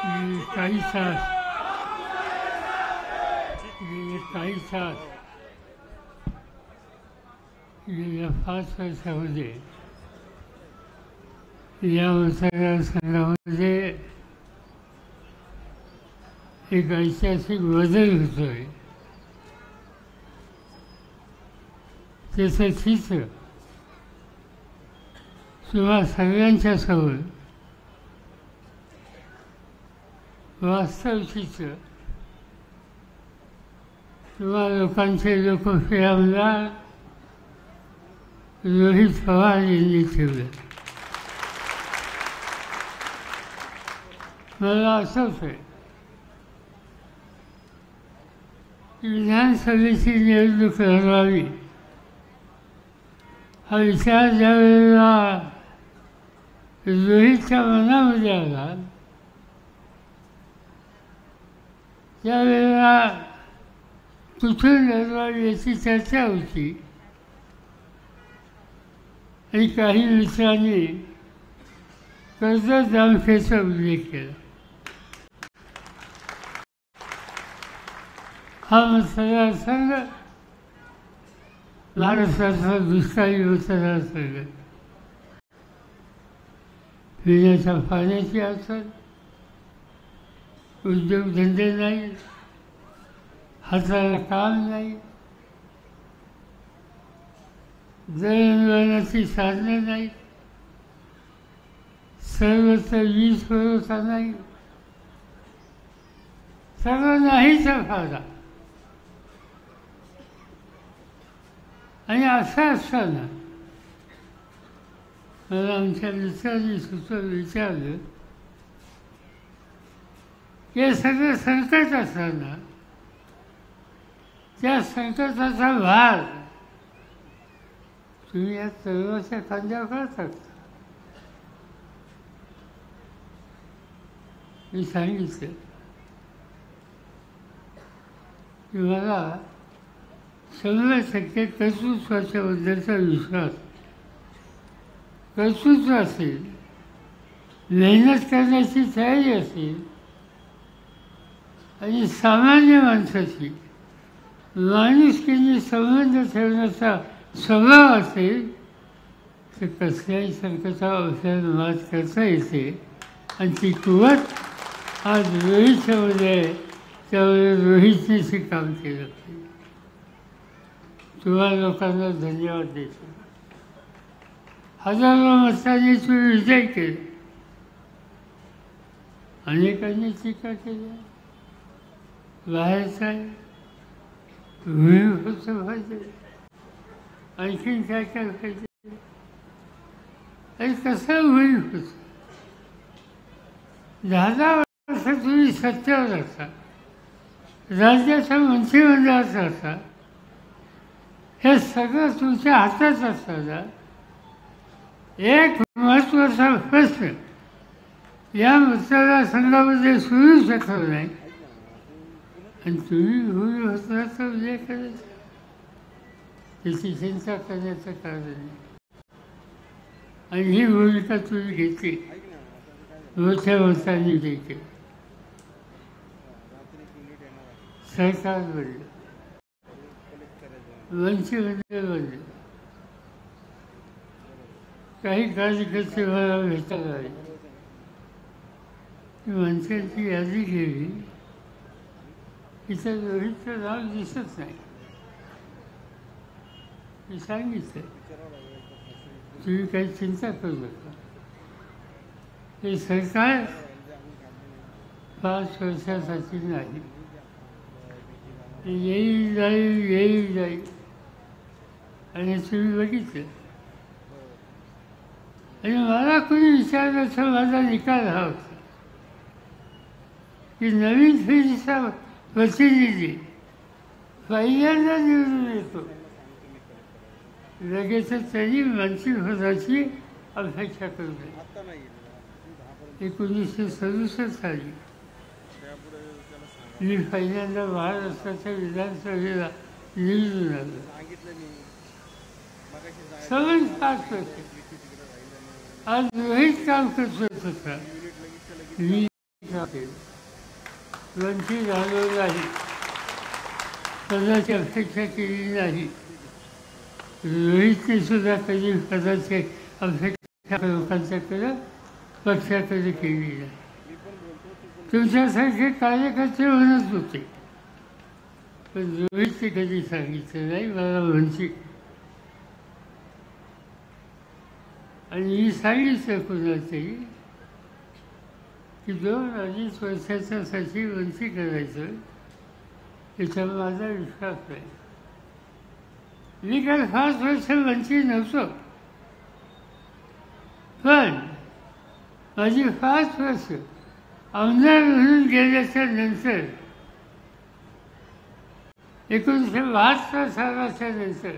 काही तास गेल्या 5 वर्षामध्ये या मतदारसंघामध्ये एक ऐतिहासिक बदल होतोय. त्याचं चित्र तुम्हा सगळ्यांच्या समोर वास्तव चित्र तुम्हा लोकांचे लोकप्रिय आमदार रोहित पवार यांनी ठेवलं. मला आठवतंय की विधानसभेची निवडणूक लढवावी हा विचार ज्यावेळेला रोहितच्या मनामध्ये आला त्यावेळेला कुठून लढवावी याची चर्चा होती आणि काही मित्रांनी कर्जत जामखेडचा उल्लेख केला. हा मतदारसंघ महाराष्ट्राचा दुष्काळी मतदारसंघ. पिण्याच्या पाण्याची अडचण, उद्योगधंदे नाही, हाताला काम नाही, दळणवळणाची साधनं नाही, सर्वत्र वीज पुरवठा नाही, सगळं नाहीचा फायदा. आणि असं असताना मला आमच्या मित्रांनी सुचवून विचारलं हे सगळं संकट असताना त्या संकटाचा भार तुम्ही या सर्वांच्या खांद्यावर करता. मी सांगितलं की मला 100% कर्तृत्वाच्याबद्दलचा विश्वास, कर्तृत्व असेल, मेहनत करण्याची तयारी असेल आणि सामान्य माणसाची माणुसकीने संबंध ठेवण्याचा स्वभाव असेल तर कसल्याही संकटावर आपल्याला मात करता येते. आणि ती कुवत आज रोहितच्यामध्ये आहे. त्यामुळे रोहितने काम केलं. तुम्हा लोकांना धन्यवाद देतो. हजारो मतांनी तुम्ही विजय केले. अनेकांनी टीका केल्या. बाहेरचा होईल होतं पाहिजे, आणखीन काय काय पाहिजे आणि कसं होईल होतं. 10 वर्ष तुम्ही सत्तेवर असता, राज्याच्या मंत्रिमंडळात असता, हे सगळं तुमच्या हातात असताना एक महत्त्वाचा प्रश्न या मतदारसंघामध्ये सुरू शकत नाही आणि तुम्ही होईल होता विजय करायचा. त्याची चिंता करण्याचं कारण नाही. आणि ही भूमिका तुम्ही घेतली मोठ्या मतांनी देखील. सरकार बनलं, मंत्रिमंडळ बनलं, काही कार्यकर्ते मला भेटायला आले. मंत्र्यांची यादी केली, तिथं रोहितचं नाव दिसत नाही. मी सांगितलं तुम्ही काही चिंता करू नका, हे सरकार 5 वर्षासाठी नाही, येईल जाईल आणि तुम्ही बघितलं. आणि मला कोणी विचारलं तर माझा निकाल हा होता की नवीन पिढीचा प्रतिनिधी पहिल्यांदा निवडून येतो, लगेच त्यांनी मंत्रिपदाची अपेक्षा करू नये. 1967 साली मी पहिल्यांदा महाराष्ट्राच्या विधानसभेला निवडून आलो. 5 वर्ष आज रोहित काम करत होता. मी वंचित झालो नाही, पदाची अपेक्षा केली नाही. रोहितने सुद्धा कधी पदाची अपेक्षा लोकांच्याकडे पक्षाकडे केली नाही. तुमच्यासारखे कार्यकर्ते म्हणत होते, पण रोहितने कधी सांगितलं नाही मला वंचित. आणि मी सांगितलं कुणाचंही की 2-2.5 वर्षाच्यासाठी वंचित करायचं, याच्यावर माझा विश्वास नाही. मी काय 5 वर्ष वंचित नव्हतो, पण माझी 5 वर्ष आमदार म्हणून गेल्याच्या नंतर 1972 सालाच्या नंतर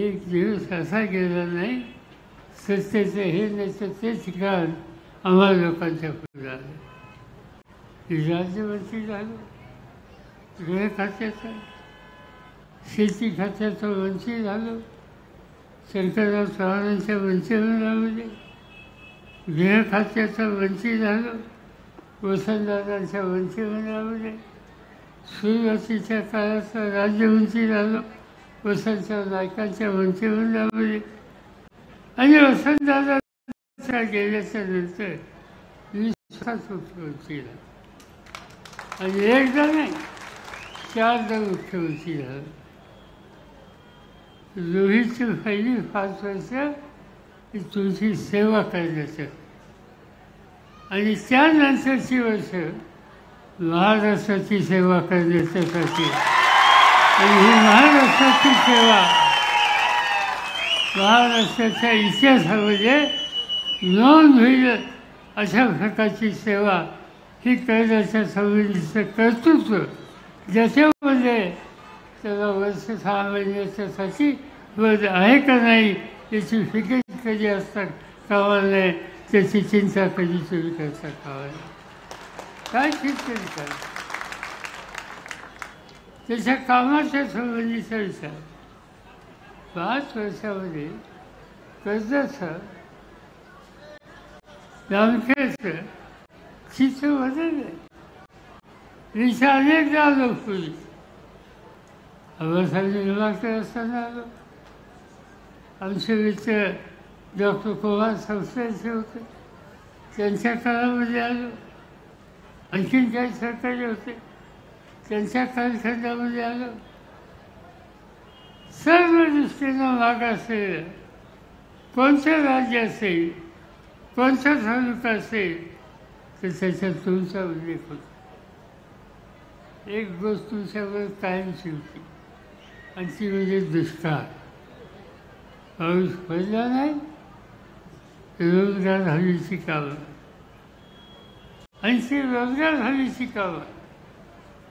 एक दिवस असा गेला नाही सत्तेचं हे नाही ते ठिकाण आम्हाला लोकांच्या पुढे आलं. राज्यमंत्री झालो, गृह खात्याचा, शेती खात्याचा वंचित झालो, शंकरराव चव्हाणांच्या मंत्रिमंडळामध्ये गृह खात्याचा वंचित झालो, वसंतदादांच्या मंत्रिमंडळामध्ये सुरुवातीच्या काळाचा राज्यमंत्री झालो, वसंतराव नाईकांच्या मंत्रिमंडळामध्ये. आणि वसंतदादा गेल्याच्या नंतर मी स्वतःच मुख्यमंत्री झालो. आणि एकदा नाही 4दा मुख्यमंत्री झालो. रोहितची पहिली 5 वर्ष ही तुमची सेवा करण्याचं, आणि त्यानंतरची वर्ष महाराष्ट्राची सेवा करण्याच्यासाठी. आणि ही महाराष्ट्राची सेवा महाराष्ट्राच्या इतिहासामध्ये नोंद होईल अशा प्रकारची सेवा ही करण्याच्या संबंधीचं कर्तृत्व, ज्याच्यामध्ये त्याला वर्ष 6 महिन्याच्यासाठी वध आहे का नाही याची फिकीर कधी असता कामा नये, त्याची चिंता कधी तुम्ही करता कामा नये. काय चिंतन करा, त्याच्या कामाच्या संबंधीचा विचार. 5 वर्षामध्ये कर्जाचं, बँकेचं चित्र बदललं. विचार अनेकदा आलो पूर्वी, आबासाहेब निर्माते असताना आलो. आमचे मित्र डॉक्टर कुमार संस्थेचे होते, त्यांच्या काळामध्ये आलो. आणखीन काही सरकारी होते, त्यांच्या कालखंडामध्ये आलो. सर्व दृष्टीनं मागासलेलं कोणतं राज्य असेल, कोणता तालुका असेल, तर त्याच्यात तुमचा उल्लेख होतो. एक गोष्ट तुमच्यावर कायमची होती, आणि ती म्हणजे दुष्काळ. पाऊस पडला नाही, रोजगार हवीची कामं, आणि ती रोजगार हवीची कामं,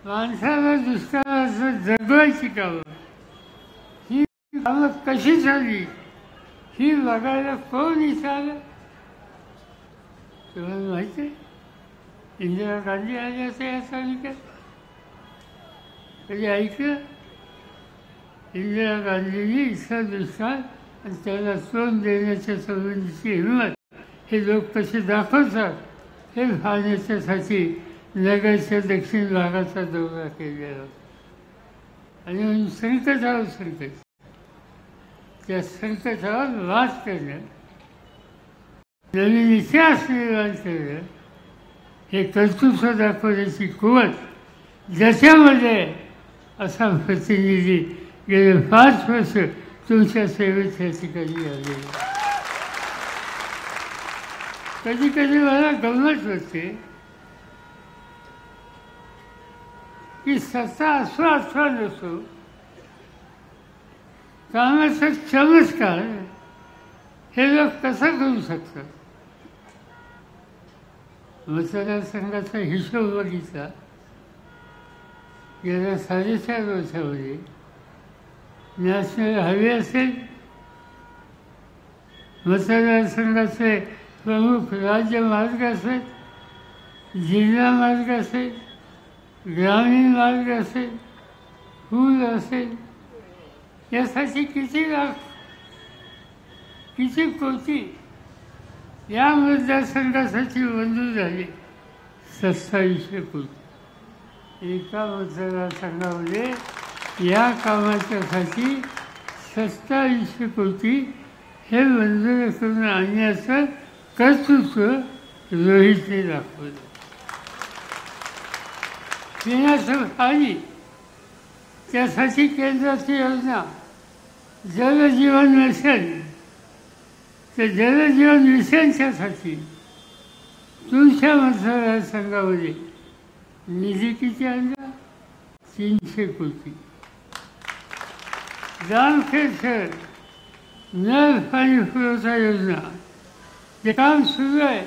माणसाला दुष्काळाचं जगवायची कामं, ही कामं कशी झाली ही बघायला कोण विचारलं? तुम्हाला माहिती आहे, इंदिरा गांधी आल्या होत्या या तालुक्यात, कधी ऐकलं? इंदिरा गांधींनी इतका दुष्काळ आणि त्याला तोंड देण्याच्या संबंधीची हिंमत हे लोक कसे दाखवतात हे पाहण्याच्यासाठी नगरच्या दक्षिण भागाचा दौरा केलेला होता. आणि म्हणून संकटावर संकट, त्या संकटावर मात करणं, नवीन इतिहास निर्माण करणं, हे कर्तृत्व दाखवण्याची कुवत, ज्याच्यामध्ये असा प्रतिनिधी गेले 5 वर्ष तुमच्या सेवेत या ठिकाणी आलेले. कधी कधी मला गंमत वाटते की सत्ता असो अथवा नसो, कामाचा चमत्कार हे लोक कसं करू शकतात? मतदारसंघाचा हिशोब बघितला, गेल्या 4.5 वर्षामध्ये नॅशनल हायवे असेल, मतदारसंघाचे प्रमुख राज्यमार्ग असेल, जिल्हा मार्ग असेल, ग्रामीण मार्ग असेल, पूल असेल, यासाठी किती लाख, किती कोटी या मतदारसंघासाठी मंजूर झाली 2700 कोटी. एका मतदारसंघामध्ये या कामाच्यासाठी 2700 कोटी हे मंजूर करून आणण्याचं कर्तृत्व रोहितने दाखवलं. पिण्याचं पाणी त्यासाठी केंद्राची योजना जलजीवन मिशन. तर जलजीवन मिशनच्यासाठी तुमच्या मतदारसंघामध्ये निधी किती आणला? 300 कोटी. जामखेड शहर नळ पाणी पुरवठा योजना जे काम सुरू आहे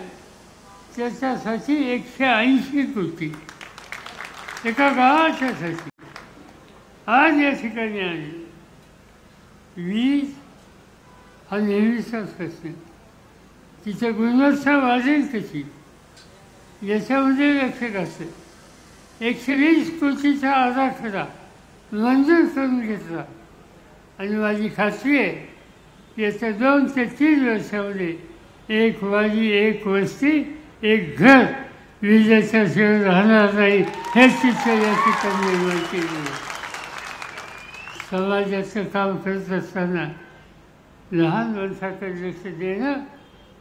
त्याच्यासाठी 180 कोटी एका गावाच्यासाठी आज या ठिकाणी आले. वीज हा नेहमीचाच प्रश्न. तिची गुणवत्ता वाढेल कशी याच्यामध्ये लक्ष घातलं. 120 कोटीचा आराखडा मंजूर करून घेतला आणि माझी खात्री आहे येत्या 2 ते 3 वर्षामध्ये एक वाडी, एक वस्ती, एक घर विजेच्या शिवाय राहणार नाही हे चित्र या ठिकाणी निर्माण केले. समाजाचं काम करत असताना लहान माणसाकडे लक्ष देणं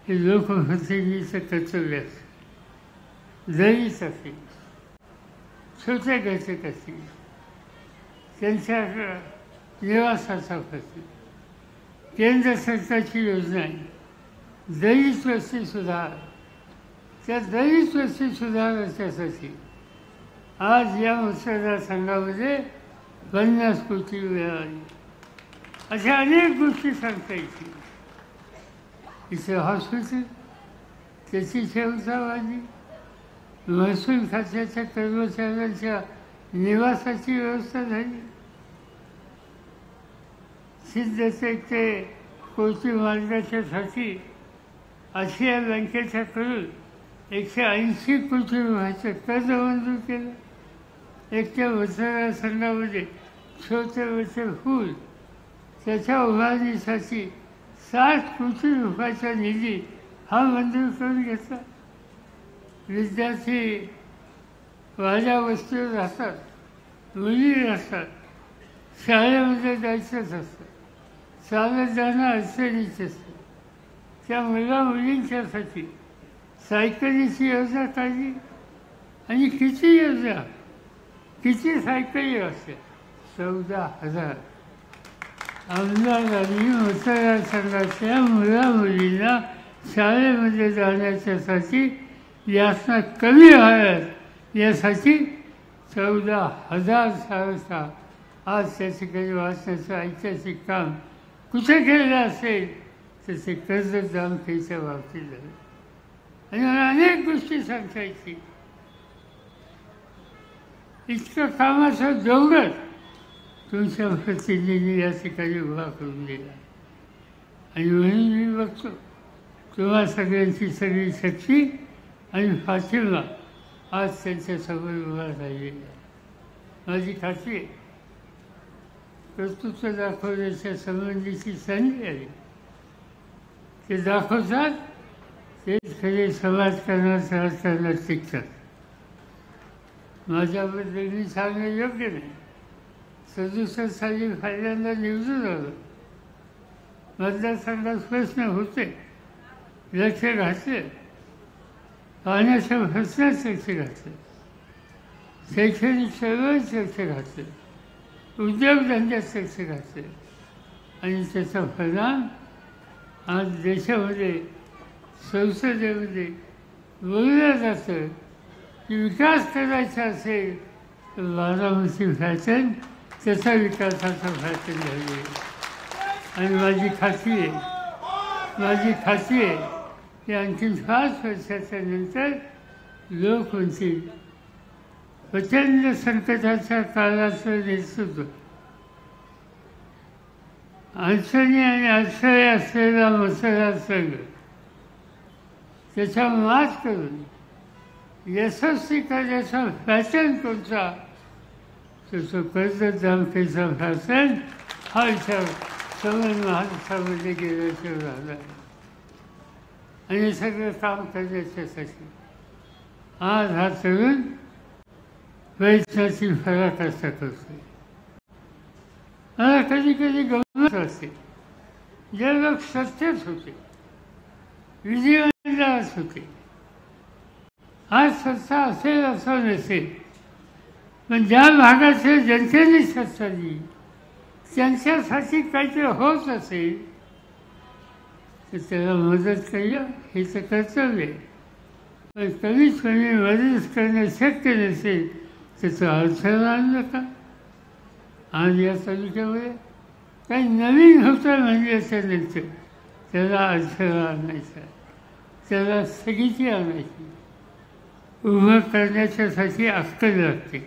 हे लोकप्रतिनिधीचं कर्तव्य असतं. जरीच असेल, छोट्या घटक असतील, त्यांच्या निवासाचा प्रश्न, केंद्र सरकारची योजना आहे दलित वस्ती सुधार. त्या दलित वस्ती सुधारण्यासाठी आज या मतदारसंघामध्ये 50 कोटी मिळाली. अशा अनेक गोष्टी सांगता येतील. इथं हॉस्पिटल त्याची क्षमता वाढली. महसूल खात्याच्या कर्मचाऱ्यांच्या निवासाची व्यवस्था झाली. सिद्धते ते कोटी मार्गाच्यासाठी आशिया बँकेच्याकडून 180 कोटी रुपयाचं कर्ज मंजूर केलं. एकट्या मतदारसंघामध्ये छोटे मोठे पूल त्याच्या उभारणीसाठी 60 कोटी रुपयाचा निधी हा मंजूर करून घेतला. विद्यार्थी वाड्या वस्तीवर राहतात, मुली राहतात, शाळेमध्ये जायचंच असतं, चालत जाणं अडचणीचं असतं. त्या मुला मुलींच्यासाठी सायकलीची योजना काढली. आणि किती योजना, किती सायकली असते? 14,000. आमदारांनी मतदारसंघाच्या मुला मुलींना शाळेमध्ये जाण्याच्यासाठी यातना कमी व्हाव्यात यासाठी 14,000 शाळा आज त्या ठिकाणी वाचण्याचं ऐतिहासिक काम कुठे केलं असेल तर ते कर्जत जामखेडच्या बाबतीत झालं. आणि मला अनेक गोष्टी सांगता येतील. इतकं कामाचं डोंगर तुमच्या प्रतिनिधींनी या ठिकाणी उभा करून दिला. आणि म्हणून मी बघतो तुम्हा सगळ्यांची सगळी शक्ती आणि पाठिंबा आज त्यांच्यासमोर उभा राहिलेला आहे. माझी खात्री आहे कर्तृत्व दाखवण्याच्या संबंधीची संधी आली ते दाखवतात. तेच खरे समाजकारणात राजकारणात टिकतात. माझ्याबद्दल मी सांगणं योग्य नाही. 67 साली पहिल्यांदा निवडून आलो. मतदारसंघात प्रश्न होते, लक्ष घातले. पाण्याच्या प्रश्नात लक्ष घातलं, शैक्षणिक चळवळीत लक्ष घातलं, उद्योगधंद्यात लक्ष घातलं. आणि त्याचा परिणाम आज देशामध्ये संसदेमध्ये बोललं जातं की विकास करायचा असेल तर बारामती फॅशन त्याचा विकासाचा फॅशन झाली. आणि माझी खात्री आहे की आणखी 5 वर्षाच्या नंतर लोक म्हणतील प्रचंड संकटाच्या काळाचं नेतृत्व अडचणी आणि अडथळे असलेला मतदारसंघ त्याच्या मात करून यशस्वी करण्याचा फॅशन कोणता तर तो कर्जत जामखेडचा फॅशन हा विचार समज महाराष्ट्रामध्ये गेल्याशिवाय राहिला. आणि सगळं काम करण्याच्यासाठी. आज हा तरुण प्रयत्नाची पराकाष्ठा करतोय. मला कधी कधी गंमत असते, जे लोक सत्तेत होते, विधिमंडळात होते, आज सत्ता असेल असं नसेल, पण ज्या भागाचे जनतेने सत्ता दिली त्यांच्यासाठी काहीतरी होत असेल तर त्याला मदत करूया, हे तर कर्तव्य आहे. पण कमीत कमी मदत करणं शक्य नसेल त्याचा अडथळा आणलं का? आज या तालुक्यामध्ये काही नवीन होतं म्हणजे त्याला अडथळा आणायचा, त्याला स्थगिती आणायची. उभं करण्याच्यासाठी अक्कल लागते.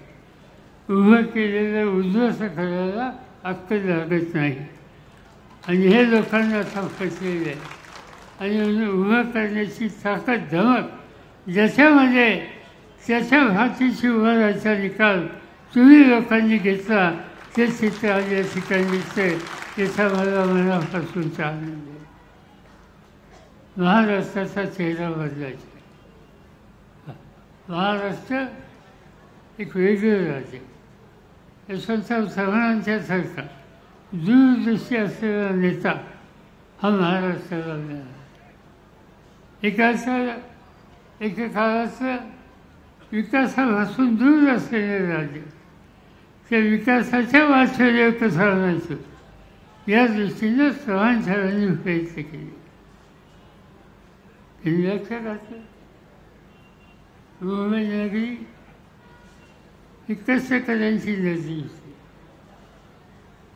उभं केलेलं उद्ध्वस्त करायला अक्कल लागत नाही. आणि हे लोकांना आता फसलेलं आहे. आणि उभं करण्याची ताकद, धमक ज्याच्यामध्ये त्याच्या भातीची उभा राहायचा निकाल तुम्ही लोकांनी घेतला, ते चित्र आज या ठिकाणी दिसतंय, त्याचा मला मनापासूनचा आनंद आहे. महाराष्ट्राचा चेहरा बदलायचा. महाराष्ट्र एक वेगळं राज्य. यशवंतराव चव्हाणांच्यासारखा दूरदृष्टी असलेला नेता हा महाराष्ट्राला मिळाला. एका काळाचं विकासापासून दूर असलेले राज्य त्या विकासाच्या वाटेवर कसं आणायचं या दृष्टीनं चव्हाण साहेबांनी प्रयत्न केले. लक्षात घातलं मुंबई नगरी ही कष्टकऱ्यांची नगरी होती,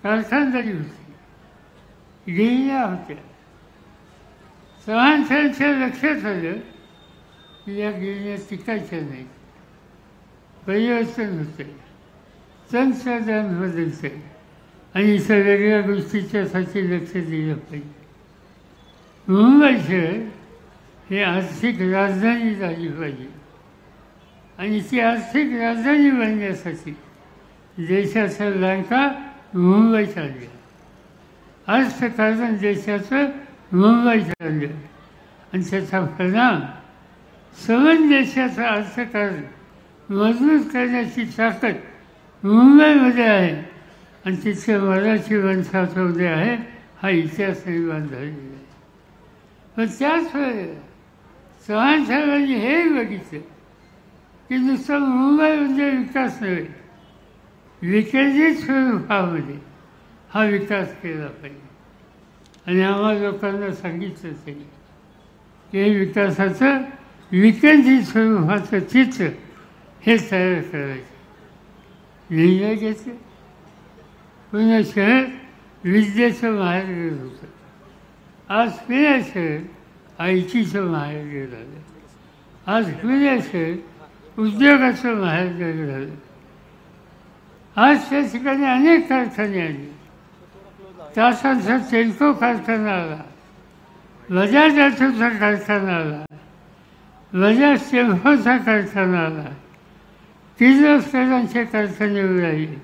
कारखानदारी होती, गिरण्या होत्या. चव्हाणांच्या लक्षात आलं की या गिरण्या टिकायच्या नाही, परिवर्तन होते, तंत्रज्ञान बदलते आणि इतर वेगळ्या गोष्टीच्यासाठी लक्ष दिलं पाहिजे. मुंबई शहर हे आर्थिक राजधानी झाली पाहिजे आणि ती आर्थिक राजधानी बनण्यासाठी देशाचा लंका मुंबईत आणलं. अर्थकारण देशाचं मुंबईत आणलं आणि त्याचा परिणाम सवन देशाचं अर्थकारण मजबूत करण्याची ताकद मुंबईमध्ये आहे आणि तिथे मराठी वंशाचं आहे हा इतिहास निर्माण झालेला आहे. पण त्याच वेळेला चव्हाण साहेबांनी हे बघितलं की नुसतं मुंबईमध्ये विकास नव्हे, विकेंद्रित स्वरूपामध्ये हा विकास केला पाहिजे. आणि आम्हा लोकांना सांगितलं असेल की हे विकासाचं विकेंद्रित स्वरूपाचं चित्र हे तयार करायचं. निर्णय घेतले. पुणे शहर विद्येचं माहेरघर होतं. आज पुणे शहर आयटीचं माहेरघर झालं. आज पुणे शहर उद्योगाचं माहेरघर झालं. आज त्या ठिकाणी अनेक कारखाने आले. तासांचा टेल्को कारखाना आला, बजाज ऑटोचा कारखाना आला, बजाज टेम्पोचा कारखाना आला, किर्लोस्करांचे कारखाने उडाले.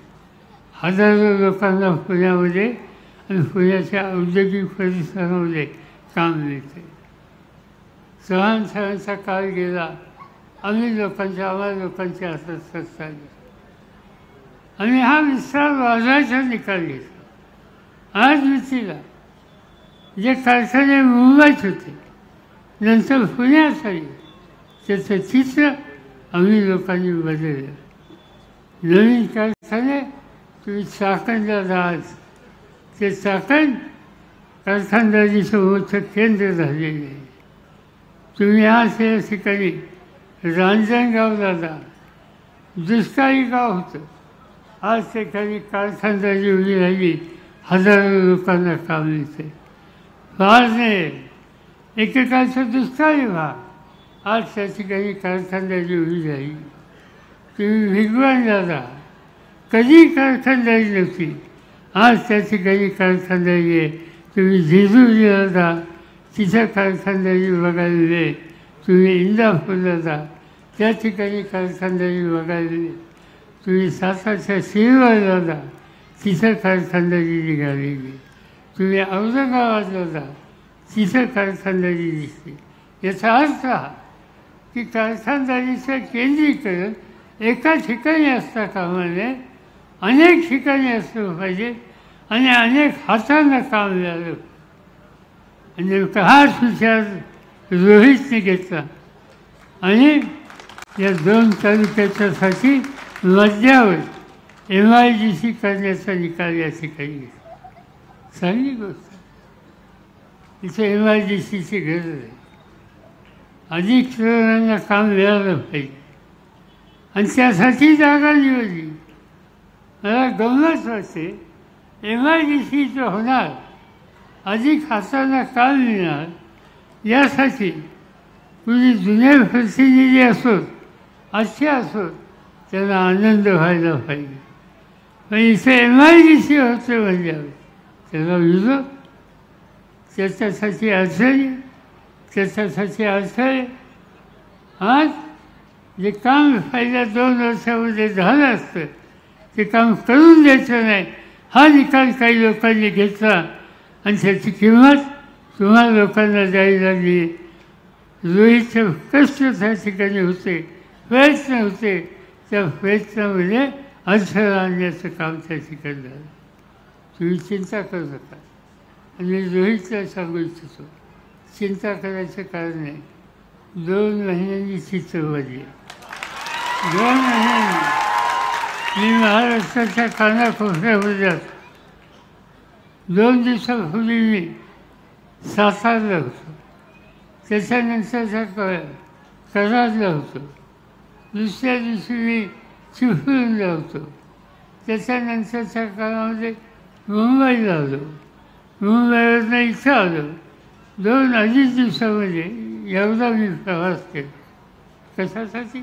हजारो लोकांना पुण्यामध्ये आणि पुण्याच्या औद्योगिक परिसरामध्ये काम मिळते. चव्हाण साहेबांचा काळ गेला, आम्हा लोकांच्या हातात सत्ता आली. आणि हा विस्तार वाजवायचा निकाल घेतला. आज युतीला जे कारखाने मुंबईत होते नंतर पुण्यात आले त्याचं चित्र आम्ही लोकांनी बदललं. नवीन कारखाने तुम्ही चाकणला जाल, ते चाकण कारखानदारीचं मोठं केंद्र झालेलं आहे. तुम्ही आज या ठिकाणी रांजणगावला जा, दुष्काळी गाव होतं, आज त्या ठिकाणी कारखानदारी उभी राहिली, हजारो लोकांना काम मिळते. पारनेर एकेकाळचा दुष्काळी भाग, आज त्या ठिकाणी कारखानदारी उभी राहिली. तुम्ही भिगवणला जा, कधी कारखानदारी नव्हती, आज त्या ठिकाणी कारखानदारी आहे. तुम्ही जेजुरीला जा, तिथं कारखानदारी बघायला मिळेल. तुम्ही इंदापूरला जा, त्या ठिकाणी कारखानदारी बघायला मिळेल. तुम्ही सातारच्या शिरवळला जा, तिथं कारखानदारी निघालेली. तुम्ही औरंगाबादला जा, तिथं कारखानदारी दिसते. याचा अर्थ हा की कारखानदारीचं केंद्रीकरण एका ठिकाणी असता कामा नये, अनेक ठिकाणी असलं पाहिजे आणि अनेक हातांना काम मिळालं. आणि नेमका हाच विचार रोहितने घेतला आणि या 2 तालुक्याच्यासाठी मध्यावर MIDC करण्याचा निकाल या ठिकाणी घेतला. चांगली गोष्ट. इथे MIDCची गरज आहे. अधिक तरुणांना काम मिळालं पाहिजे आणि त्यासाठी जागा निवडली. मला गंमत वाटते, MIDC जो होणार, अधिक हातांना काम मिळणार, यासाठी कुणी जुने प्रतिनिधी असोत, अच्छे असोत, त्यांना आनंद व्हायला पाहिजे. पण इथे MIDC होते म्हणजे त्याला विरोध, त्याच्यासाठी अडचणी, त्याच्यासाठी अडथळे. आज जे काम पहिल्या 2 वर्षामध्ये झालं असतं ते काम करून द्यायचं नाही, हा निकाल काही लोकांनी घेतला आणि त्याची किंमत तुम्हा लोकांना द्यायला लागली. रोहितचे कष्ट त्या ठिकाणी होते, प्रयत्न होते, त्या प्रयत्नामध्ये अडथळा आणण्याचं काम त्या ठिकाणी झालं. तुम्ही चिंता करू नका. आणि मी रोहितला सांगू इच्छितो, चिंता करायचं कारण नाही. 2 महिन्यांनी चित्र बदले. 2 महिन्यांनी मी महाराष्ट्राच्या कानाकोपऱ्यामध्ये असतो. 2 दिवसापूर्वी मी सातारला होतो, त्याच्यानंतरच्या कराडला होतो, दुसऱ्या दिवशी मी चिपळूणला होतो, त्याच्यानंतरच्या काळामध्ये मुंबईला आलो, मुंबईवरनं इथं आलो. 2-2.5 दिवसामध्ये एवढा मी प्रवास केला. कशासाठी?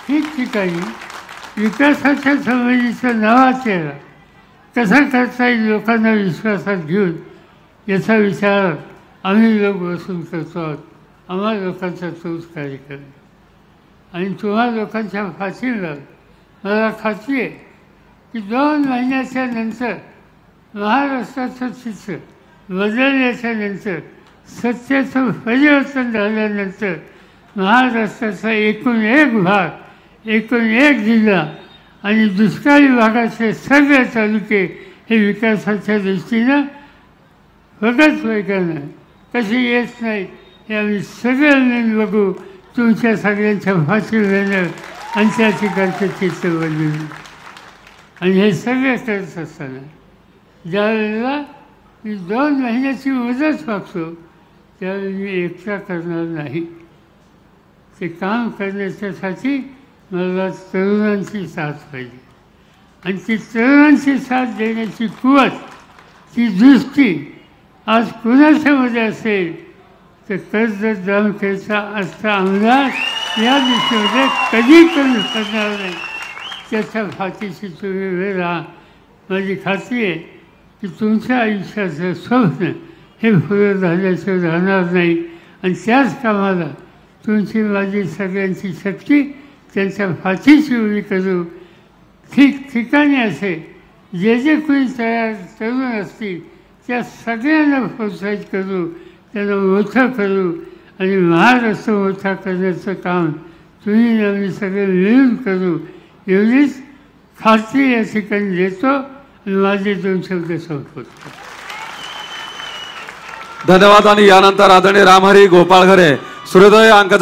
ठिकठिकाणी विकासाच्या संबंधीचा नवा चेहरा कसा करता येईल लोकांना विश्वासात घेऊन याचा विचार आम्ही लोक बसून करतो आहोत. आम्हा लोकांचा तोच कार्यक्रम आहे. आणि तुम्हा लोकांच्या पाठीवर मला खात्री आहे की 2 महिन्याच्या नंतर महाराष्ट्राचं चित्र बदलल्याच्या नंतर, सत्याचं परिवर्तन झाल्यानंतर महाराष्ट्राचा एकूण एक भाग, एकूण एक जिल्हा आणि दुष्काळी भागाचे सगळे तालुके हे विकासाच्या दृष्टीनं प्रगत वेगानं कशी येत नाही हे आम्ही सगळे मिळून बघू. तुमच्या सगळ्यांच्या पाठीवर येणं आणि त्या ठिकाणचं चित्र बदलून. आणि हे सगळे करत असताना ज्यावेळेला मी 2 महिन्याची मुदत मागतो त्यावेळी मी एकटा करणार नाही. ते काम करण्याच्यासाठी मला तरुणांची साथ पाहिजे. आणि ती तरुणांची साथ देण्याची कुवत, ती दृष्टी आज कुणाच्यामध्ये असेल तर कर्जत जामखेडचा असता आमदार या दिशेमध्ये कधी कमी करणार नाही. त्याच्या फाटीशी तुम्ही उभे राहा. माझी खात्री आहे की तुमच्या आयुष्याचं स्वप्न हे पुरं झाल्याचं राहणार नाही. आणि त्याच कामाला तुमची माझी सगळ्यांची शक्ती त्यांच्या फाटीशी उभी करू. ठिकठिकाणी असे जे कोणी तरुण असतील त्या सगळ्यांना प्रोत्साहित करू, त्यांना मोठं करू आणि महाराष्ट्र मोठा करण्याचं काम तुम्ही आम्ही सगळे मिळून करू. एवढीच खात्री या ठिकाणी देतो आणि माझे 2 शब्द संपवतो. धन्यवाद. आणि यानंतर आदरणीय रामहरी गोपाळघरे सूर्योदय अंक